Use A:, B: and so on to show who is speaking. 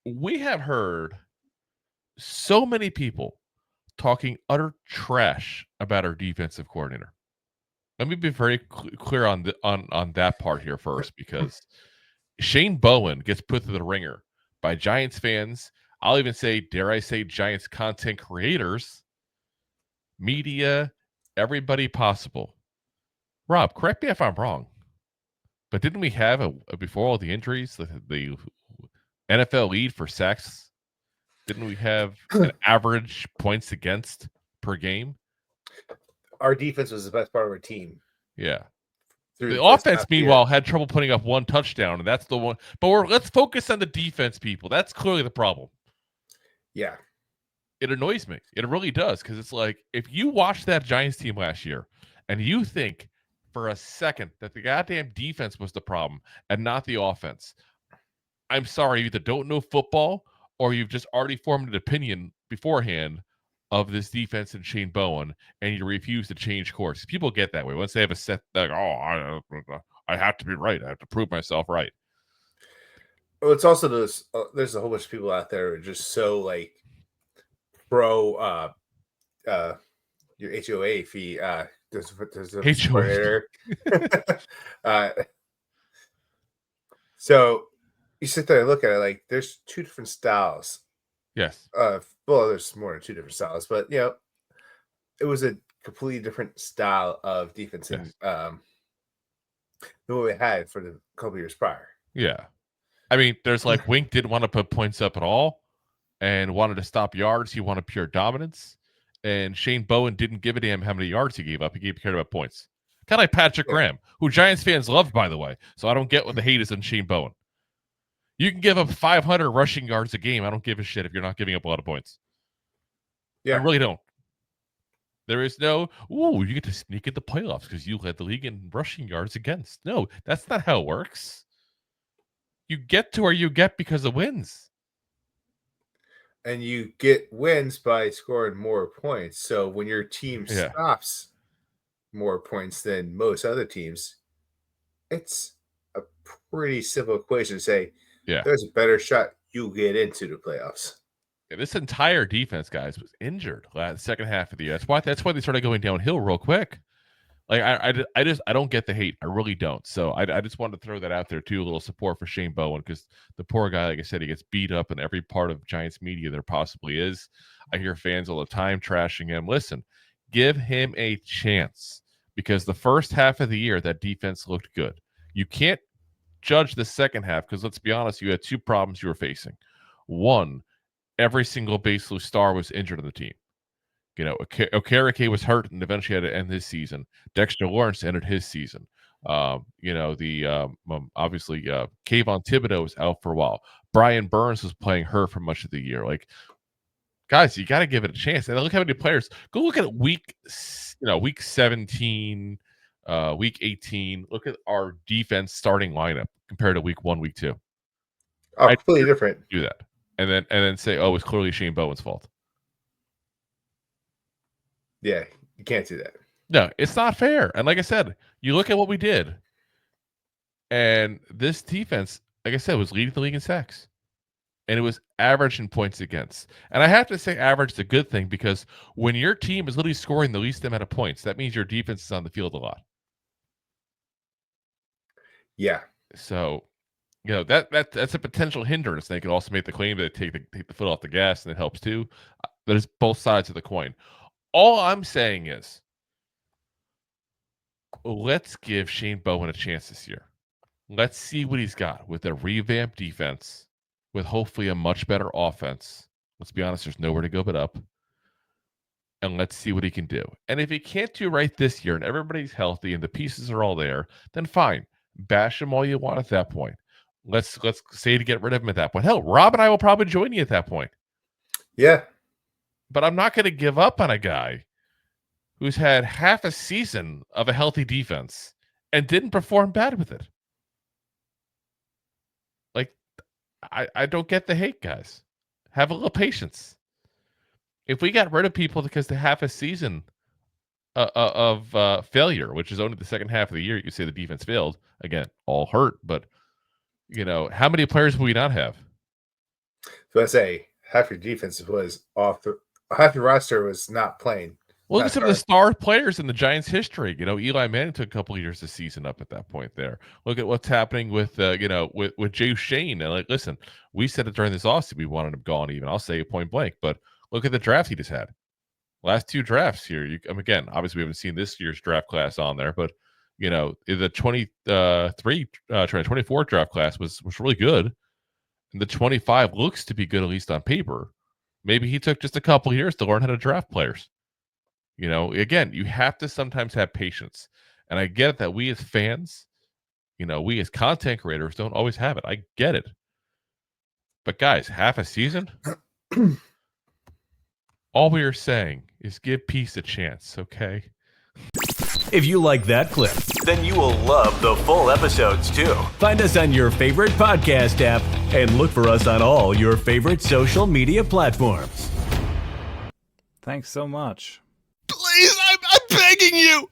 A: we have heard so many people talking utter trash about our defensive coordinator. Let me be very clear on on that part here first, because Shane Bowen gets put through the ringer by Giants fans. I'll even say, dare I say, Giants content creators, media, everybody possible. Rob, correct me if I'm wrong, but didn't we have before all the injuries, the NFL lead for sacks? Didn't we have an average points against per game?
B: Our defense was the best part of our team
A: Yeah.
B: through
A: The
B: the first half
A: offense,
B: of the year.
A: meanwhile, had trouble putting up one touchdown, and that's the one. But let's focus on the defense, people. That's clearly the problem.
B: Yeah.
A: It annoys me. It really does, because it's like, if you watch that Giants team last year and you think for a second that the goddamn defense was the problem and not the offense, I'm sorry, you either don't know football or you've just already formed an opinion beforehand of this defense and Shane Bowen, and you refuse to change course. People get that way once they have a set. Like, oh, I have to be right. I have to prove myself right.
B: Well, it's also there's a whole bunch of people out there who are just so like pro your HOA fee. There's a
A: HOA.
B: So you sit there and look at it like there's two different styles.
A: Yes.
B: Well, there's more than two different styles, but it was a completely different style of defense
A: Yes.
B: than what we had for the couple years prior.
A: Yeah. I mean, there's like Wink didn't want to put points up at all and wanted to stop yards. He wanted pure dominance. And Shane Bowen didn't give a damn how many yards he gave up. He cared about points. Kind of like Patrick Graham, who Giants fans loved, by the way. So I don't get what the hate is on Shane Bowen. You can give up 500 rushing yards a game. I don't give a shit if you're not giving up a lot of points.
B: Yeah.
A: I really don't. There is no, you get to sneak in the playoffs because you led the league in rushing yards against. No, that's not how it works. You get to where you get because of wins.
B: And you get wins by scoring more points. So when your team stops more points than most other teams, it's a pretty simple equation to say, there's a better shot you get into the playoffs.
A: Yeah, this entire defense, guys, was injured second half of the year. That's why they started going downhill real quick. Like I don't get the hate. I really don't. So I just wanted to throw that out there too. A little support for Shane Bowen, because the poor guy, like I said, he gets beat up in every part of Giants media there possibly is. I hear fans all the time trashing him. Listen, give him a chance, because the first half of the year that defense looked good. You can't judge the second half because, let's be honest, you had two problems you were facing. One, every single base loose star was injured on the team. Okereke was hurt and eventually had to end his season. Dexter Lawrence ended his season. Obviously Kayvon Thibodeau was out for a while. Brian Burns was playing hurt for much of the year. Like, guys, you got to give it a chance. And look how many players. Go look at week 17, week 18. Look at our defense starting lineup compared to week 1, week 2.
B: Oh, completely different.
A: Do that, and then say, oh, it's clearly Shane Bowen's fault.
B: Yeah, you can't do that.
A: No, it's not fair. And like I said, you look at what we did, and this defense, like I said, was leading the league in sacks, and it was average in points against. And I have to say, average is a good thing, because when your team is literally scoring the least amount of points, that means your defense is on the field a lot.
B: Yeah.
A: So, that's a potential hindrance. They could also make the claim that they take the foot off the gas, and it helps too. There's both sides of the coin. All I'm saying is, let's give Shane Bowen a chance this year. Let's see what he's got with a revamped defense, with hopefully a much better offense. Let's be honest, there's nowhere to go but up. And let's see what he can do. And if he can't do right this year and everybody's healthy and the pieces are all there, then fine. Bash him all you want at that point. Let's say to get rid of him at that point. Hell, Rob and I will probably join you at that point.
B: Yeah.
A: But I'm not going to give up on a guy who's had half a season of a healthy defense and didn't perform bad with it. Like, I don't get the hate, guys. Have a little patience. If we got rid of people because they have a season of failure, which is only the second half of the year, you say the defense failed. Again, all hurt, but how many players will we not have?
B: So I say half your defense was half your roster was not playing.
A: Well, look at some of the star players in the Giants' history. Eli Manning took a couple of years to season up at that point there. Look at what's happening with with Jay Shane. And listen, we said it during this offseason we wanted him gone even. I'll say it point blank, but look at the draft he just had. Last 2 drafts here. Again, obviously we haven't seen this year's draft class on there, but the 24 draft class was really good. And the 25 looks to be good, at least on paper. Maybe he took just a couple of years to learn how to draft players. Again, you have to sometimes have patience. And I get that we as fans, we as content creators don't always have it. I get it. But guys, half a season? All we are saying is give peace a chance, okay?
C: If you like that clip, then you will love the full episodes too. Find us on your favorite podcast app and look for us on all your favorite social media platforms.
D: Thanks so much.
E: Please, I'm begging you.